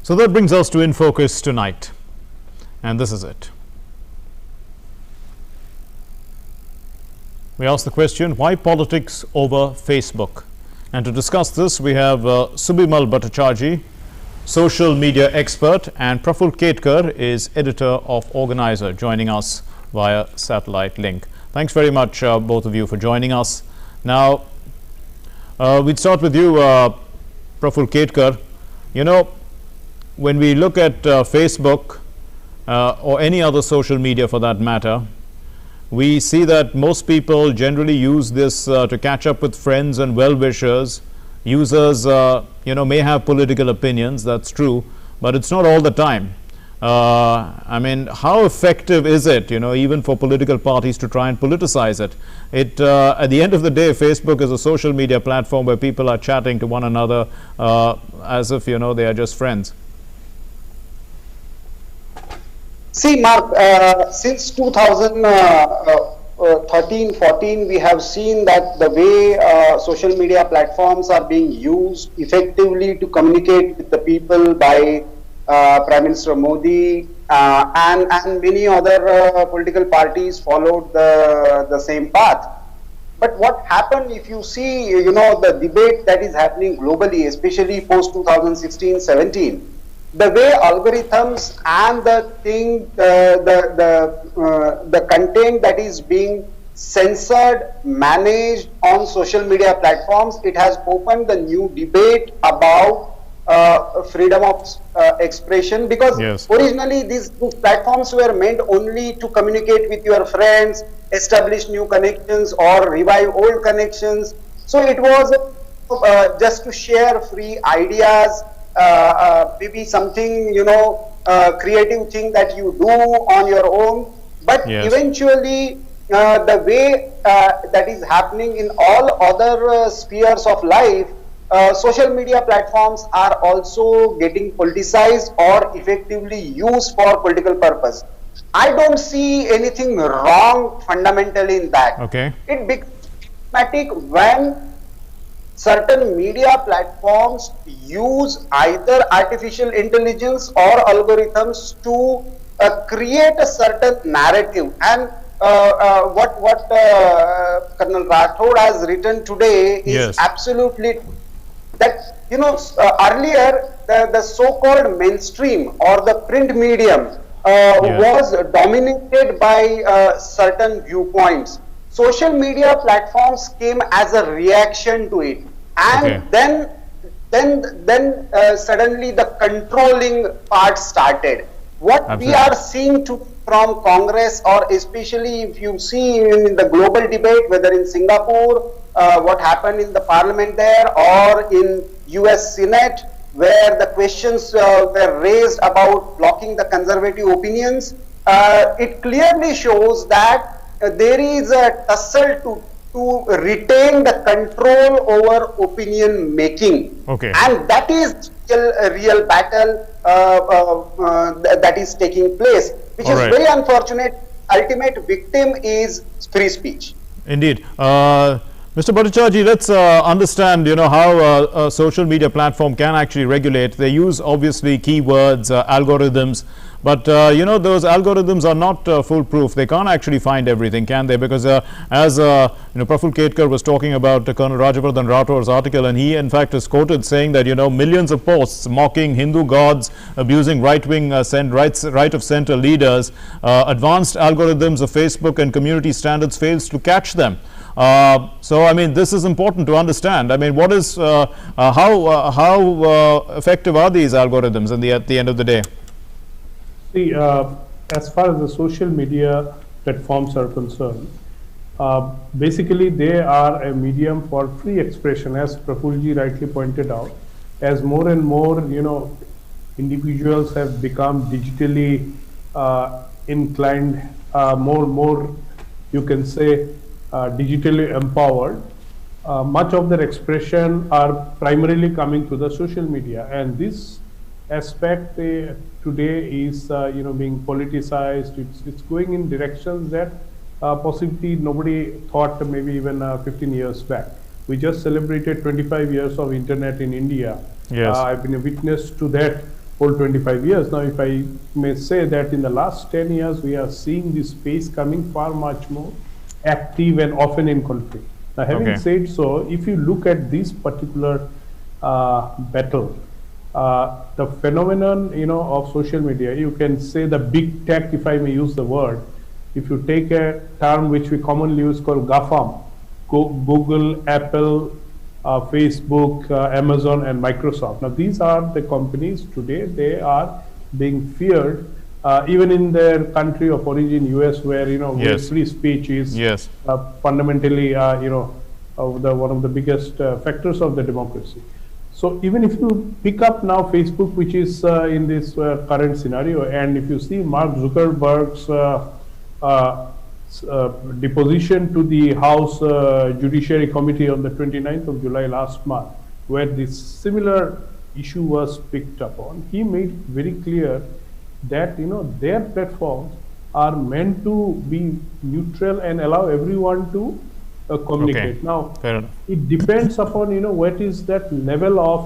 So that brings us to In Focus tonight, and this is it. We ask the question, why politics over Facebook? And to discuss this, we have Subimal Bhattacharjee, social media expert, and Praful Ketkar is editor of Organizer, joining us via satellite link. Thanks very much, both of you, for joining us. Now, we'd start with you, Praful Ketkar. You know, when we look at Facebook or any other social media for that matter, we see that most people generally use this to catch up with friends and well-wishers. Users, may have political opinions, that's true, but it's not all the time. I mean, how effective is it, even for political parties to try and politicize it? At the end of the day, Facebook is a social media platform where people are chatting to one another as if, they are just friends. See, Mark, since 2013-14, we have seen that the way social media platforms are being used effectively to communicate with the people by Prime Minister Modi and many other political parties followed the same path. But what happened, if you see, the debate that is happening globally, especially post 2016-17, the way algorithms and the content that is being censored, managed on social media platforms, it has opened the new debate about freedom of expression, because originally these platforms were meant only to communicate with your friends, establish new connections or revive old connections. So it was just to share free ideas, maybe something, creative thing that you do on your own. But eventually, the way that is happening in all other spheres of life, social media platforms are also getting politicized or effectively used for political purpose. I don't see anything wrong fundamentally in that. Okay. It becomes problematic when certain media platforms use either artificial intelligence or algorithms to create a certain narrative. And what Colonel Rathod has written today is absolutely that, earlier the so-called mainstream or the print medium was dominated by certain viewpoints. Social media platforms came as a reaction to it, and then suddenly the controlling part started. What we are seeing from Congress, or especially if you see in the global debate, whether in Singapore, what happened in the parliament there, or in US Senate, where the questions were raised about blocking the conservative opinions, it clearly shows that there is a tussle to retain the control over opinion making. And that is a real battle that is taking place, which is very unfortunate. Ultimate victim is free speech. Indeed. Mr. Bhattacharjee, let's understand, how a social media platform can actually regulate. They use obviously keywords, algorithms, but those algorithms are not foolproof. They can't actually find everything, can they? Because as Praful Ketkar was talking about Colonel Rajavardhan Rathod's article, and he in fact is quoted saying that millions of posts mocking Hindu gods, abusing right-wing right of center leaders, advanced algorithms of Facebook and community standards fails to catch them. So I mean, this is important to understand. I mean, what is how effective are these algorithms at the end of the day? See, as far as the social media platforms are concerned, basically they are a medium for free expression, as Prafulji rightly pointed out. As more and more, individuals have become digitally inclined, more, you can say, digitally empowered, much of their expression are primarily coming through the social media, and this aspect today is being politicized. It's going in directions that possibly nobody thought maybe even 15 years back. We just celebrated 25 years of internet in India. Yes. I've been a witness to that whole 25 years. Now, if I may say that in the last 10 years, we are seeing this space coming far much more active and often in conflict. Now, having Okay. said so, if you look at this particular battle, the phenomenon, of social media, you can say the big tech, if I may use the word. If you take a term which we commonly use called GAFAM, Google, Apple, Facebook, Amazon, and Microsoft. Now, these are the companies today. They are being feared, even in their country of origin, US, where where Yes. free speech is Yes. fundamentally, one of the biggest factors of the democracy. So even if you pick up now Facebook, which is in this current scenario, and if you see Mark Zuckerberg's deposition to the House Judiciary Committee on the 29th of July last month, where this similar issue was picked up on, he made very clear that their platforms are meant to be neutral and allow everyone to communicate. Okay. Now, Fair enough. it depends upon what is that level of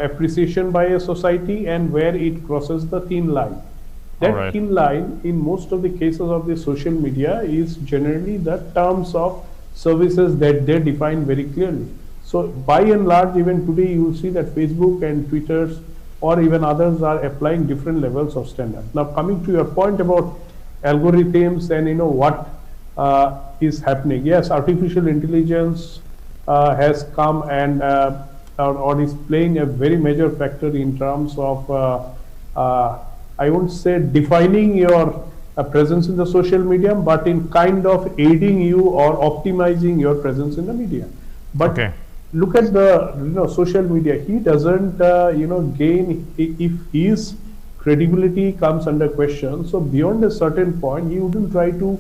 appreciation by a society and where it crosses the thin line. That Alright. thin line in most of the cases of the social media is generally the terms of services that they define very clearly. So by and large, even today you will see that Facebook and Twitter or even others are applying different levels of standards. Now, coming to your point about algorithms and what is happening. Yes, artificial intelligence has come and or is playing a very major factor in terms of I won't say defining your presence in the social medium, but in kind of aiding you or optimizing your presence in the media. But Okay. look at the social media. He doesn't gain if his credibility comes under question. So beyond a certain point, he wouldn't try to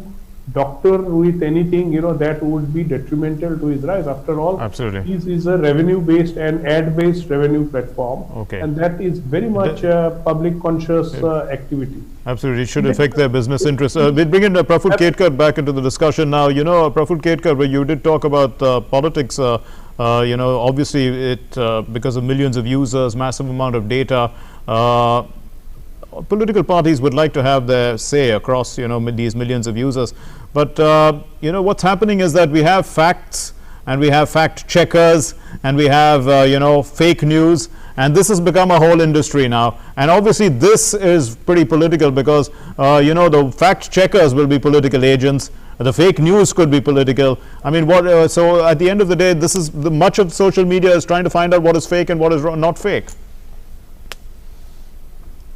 doctor with anything that would be detrimental to his rise. After all, Absolutely. this is a revenue-based and ad-based revenue platform, Okay. and that is very much a public conscious activity. Absolutely, it should affect their business interests. We'll bring in Praful Ketkar back into the discussion now. Praful Ketkar, where you did talk about politics, obviously it because of millions of users, massive amount of data, political parties would like to have their say across these millions of users. But what's happening is that we have facts and we have fact checkers and we have fake news, and this has become a whole industry now. And obviously this is pretty political because the fact checkers will be political agents, the fake news could be political. I mean, so at the end of the day, this is much of social media is trying to find out what is fake and what is not fake.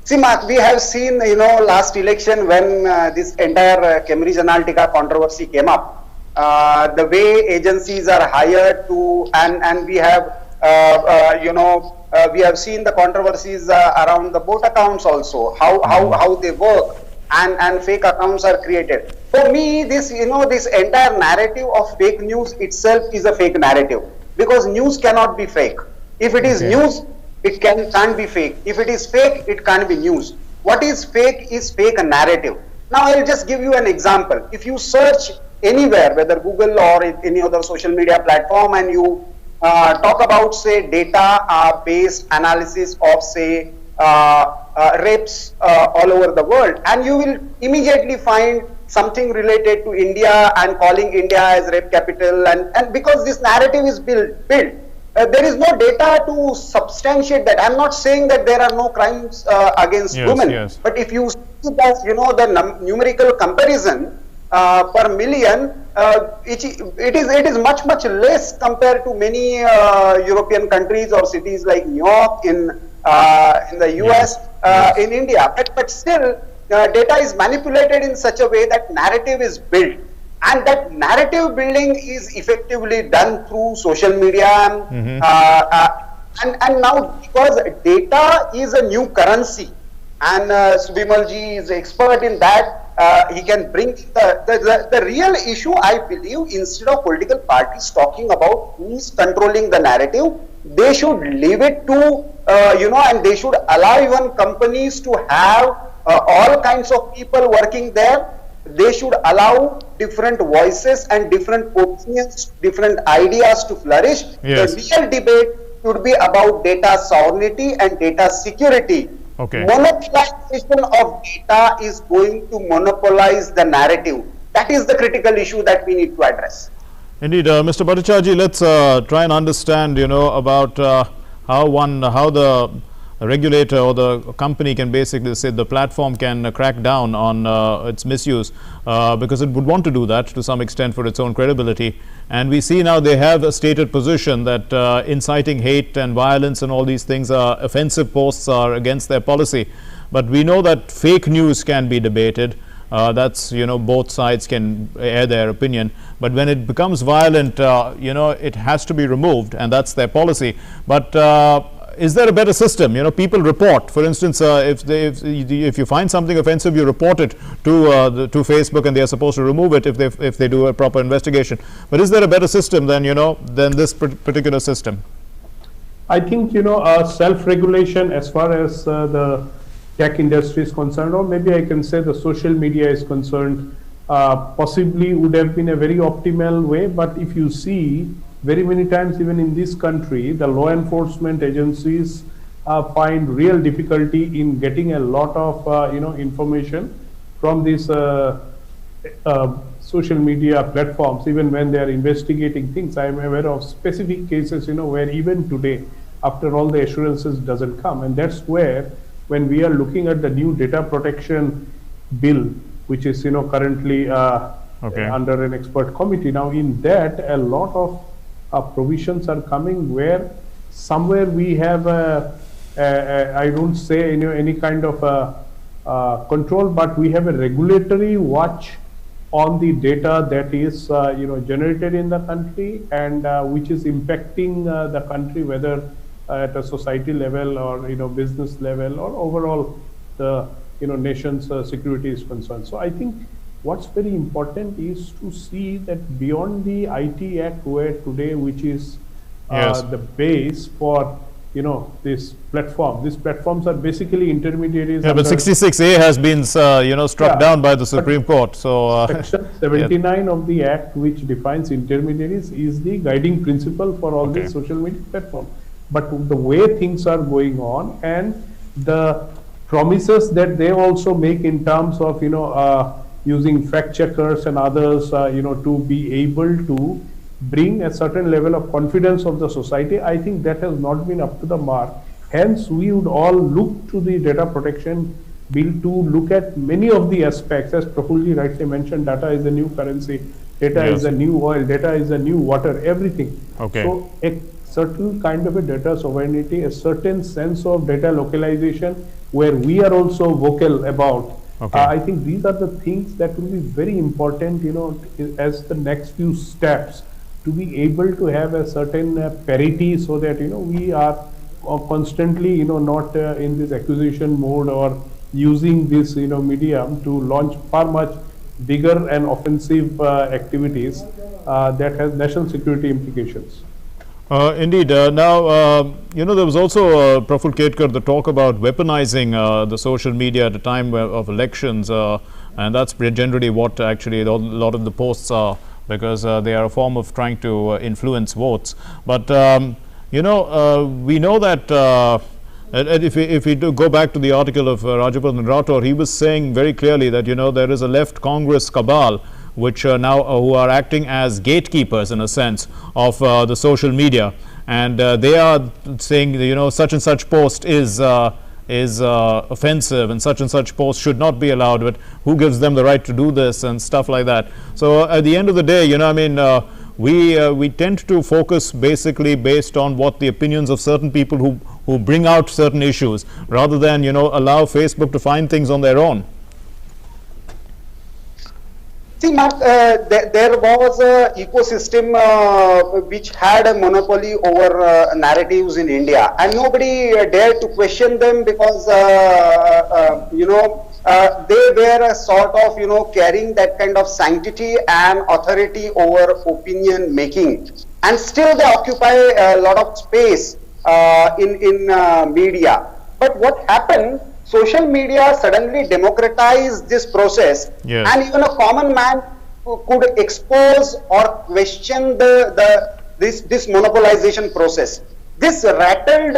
See, Mark, we have seen, last election when this entire Cambridge Analytica controversy came up, the way agencies are hired to, and we have, we have seen the controversies around the bot accounts also, how they work, and fake accounts are created. For me, this entire narrative of fake news itself is a fake narrative, because news cannot be fake. If it is news, it can't be fake. If it is fake, it can't be news. What is fake narrative. Now, I'll just give you an example. If you search anywhere, whether Google or any other social media platform, and you talk about, say, data-based analysis of, say, rapes all over the world, and you will immediately find something related to India and calling India as rape capital, and because this narrative is built. There is no data to substantiate that. I'm not saying that there are no crimes against women, but if you see that, the numerical comparison per million, it is much less compared to many European countries or cities like New York, in the US, in India. But still, data is manipulated in such a way that narrative is built. And that narrative building is effectively done through social media. And now, because data is a new currency, and Subimalji is expert in that, he can bring the real issue, I believe, instead of political parties talking about who is controlling the narrative, they should leave it to, and they should allow even companies to have all kinds of people working there. They should allow different voices and different opinions, different ideas to flourish. Yes. The real debate should be about data sovereignty and data security. Okay. Monopolization of data is going to monopolize the narrative. That is the critical issue that we need to address. Indeed, Mr. Bhattacharjee, let's try and understand, about how the regulator or the company can basically say the platform can crack down on its misuse, because it would want to do that to some extent for its own credibility. And we see now they have a stated position that inciting hate and violence and all these things are offensive posts are against their policy. But we know that fake news can be debated. That's, both sides can air their opinion. But when it becomes violent, it has to be removed, and that's their policy. But is there a better system? People report. For instance, if you find something offensive, you report it to Facebook, and they are supposed to remove it if they do a proper investigation. But is there a better system than this particular system? I think self-regulation as far as the tech industry is concerned, or maybe I can say the social media is concerned, possibly would have been a very optimal way. But if you see, very many times even in this country, the law enforcement agencies find real difficulty in getting a lot of information from these social media platforms, even when they are investigating things. I am aware of specific cases where even today, after all the assurances doesn't come. And that's where, when we are looking at the new data protection bill, which is currently under an expert committee, now in that a lot of provisions are coming where somewhere we have I don't say any kind of control, but we have a regulatory watch on the data that is generated in the country, and which is impacting the country, whether at a society level or business level or overall the nation's security is concerned. So I think what's very important is to see that beyond the IT Act, where today, which is the base for this platform. These platforms are basically intermediaries. Yeah, but 66A has been struck down by the Supreme Court. So Section 79 of the Act, which defines intermediaries, is the guiding principle for all these social media platforms. But the way things are going on and the promises that they also make in terms of using fact checkers and others to be able to bring a certain level of confidence of the society, I think that has not been up to the mark. Hence, we would all look to the data protection bill to look at many of the aspects. As Prafulji rightly mentioned, data is the new currency, data is the new oil, data is the new water, everything. So a certain kind of a data sovereignty, a certain sense of data localization, where we are also vocal about. I think these are the things that will be very important, as the next few steps, to be able to have a certain parity, so that we are constantly not in this acquisition mode or using this medium to launch far much bigger and offensive activities that has national security implications. Indeed. Now, there was also, Praful Ketkar, the talk about weaponizing the social media at a time of elections, and that's generally what actually a lot of the posts are, because they are a form of trying to influence votes. But, we know that if we do go back to the article of Rajapathan Rathore, he was saying very clearly that, there is a left Congress cabal which now who are acting as gatekeepers in a sense of the social media, and they are saying such and such post is offensive and such post should not be allowed, but who gives them the right to do this and stuff like that. So at the end of the day, we tend to focus basically based on what the opinions of certain people who bring out certain issues, rather than allow Facebook to find things on their own. See, Mark, there was an ecosystem which had a monopoly over narratives in India, and nobody dared to question them, because they were a sort of carrying that kind of sanctity and authority over opinion making, and still they occupy a lot of space in media. But what happened? Social media suddenly democratized this process, and even a common man could expose or question this monopolization process. This rattled,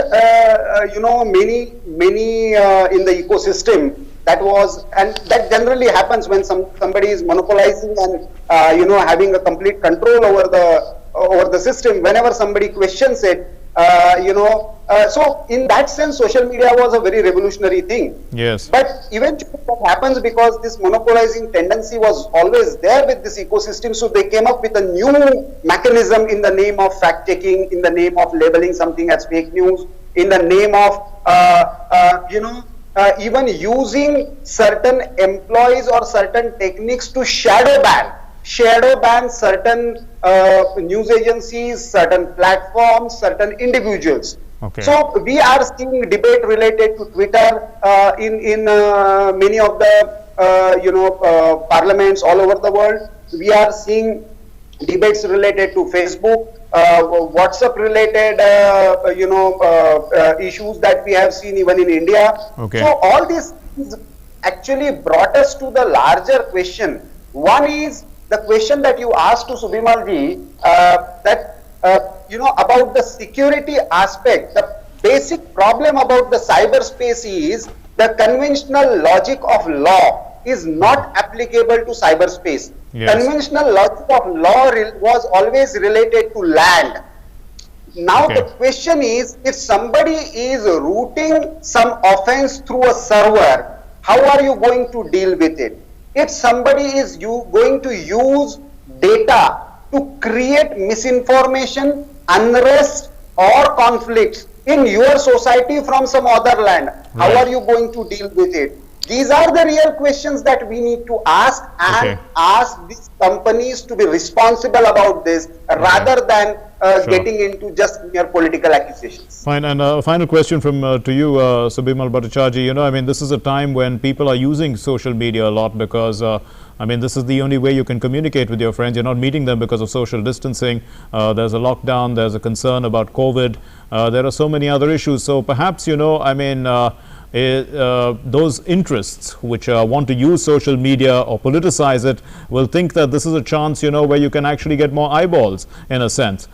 many in the ecosystem. That was, and that generally happens when somebody is monopolizing and having a complete control over the system. Whenever somebody questions it, so in that sense, social media was a very revolutionary thing. Yes. But eventually what happens, because this monopolizing tendency was always there with this ecosystem, so they came up with a new mechanism in the name of fact-checking, in the name of labeling something as fake news, in the name of, even using certain employees or certain techniques to shadow ban certain news agencies, certain platforms, certain individuals. Okay. So we are seeing debate related to Twitter in many of the parliaments all over the world. We are seeing debates related to Facebook, WhatsApp related issues that we have seen even in India. Okay. So all these things actually brought us to the larger question. One is the question that you asked to Subimal ji, about the security aspect. The basic problem about the cyberspace is the conventional logic of law is not applicable to cyberspace. Yes. Conventional logic of law was always related to land. Now Okay. the question is, if somebody is routing some offense through a server, how are you going to deal with it? If somebody is going to use data to create misinformation, unrest or conflicts in your society from some other land, how Right. are you going to deal with it? These are the real questions that we need to ask, and Okay. ask these companies to be responsible about this rather than Sure. getting into just mere political accusations. Fine. And a final question from to you, Subimal Bhattacharjee. This is a time when people are using social media a lot because, this is the only way you can communicate with your friends. You're not meeting them because of social distancing. There's a lockdown. There's a concern about COVID. There are so many other issues. So perhaps, those interests which want to use social media or politicize it will think that this is a chance, where you can actually get more eyeballs in a sense.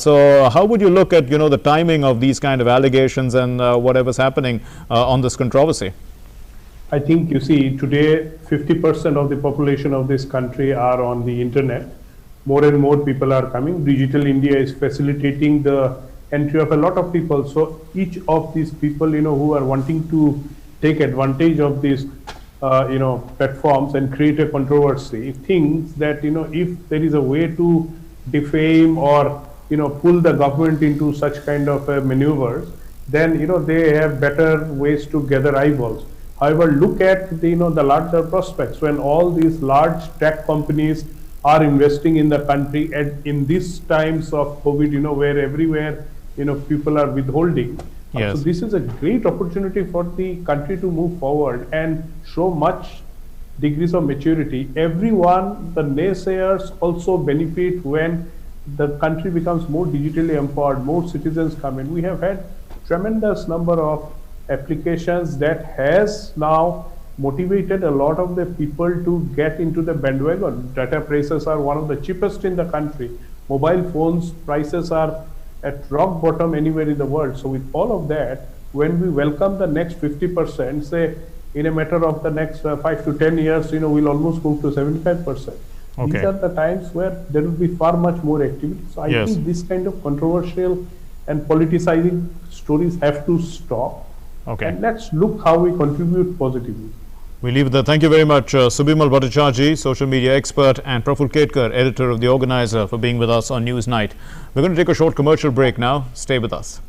So how would you look at, the timing of these kind of allegations and whatever's happening on this controversy? I think you see today 50% of the population of this country are on the internet. More and more people are coming. Digital India is facilitating the entry of a lot of people. So each of these people, who are wanting to take advantage of these, platforms and create a controversy, thinks that, if there is a way to defame or, pull the government into such kind of maneuvers, then, they have better ways to gather eyeballs. However, look at the, the larger prospects when all these large tech companies are investing in the country and in these times of COVID, where everywhere, people are withholding. Yes. So this is a great opportunity for the country to move forward and show much degrees of maturity. Everyone, the naysayers also benefit when the country becomes more digitally empowered, more citizens come in. We have had tremendous number of applications that has now motivated a lot of the people to get into the bandwagon. Data prices are one of the cheapest in the country. Mobile phones prices are at rock bottom anywhere in the world. So with all of that, when we welcome the next 50%, say in a matter of the next 5 to 10 years, we'll almost move to 75%. Okay. These are the times where there will be far much more activity. So I Yes. think this kind of controversial and politicizing stories have to stop. Okay. And let's look how we contribute positively. We leave it there. Thank you very much, Subimal Bhattacharjee, social media expert, and Praful Ketkar, editor of The Organizer, for being with us on Newsnight. We're going to take a short commercial break now. Stay with us.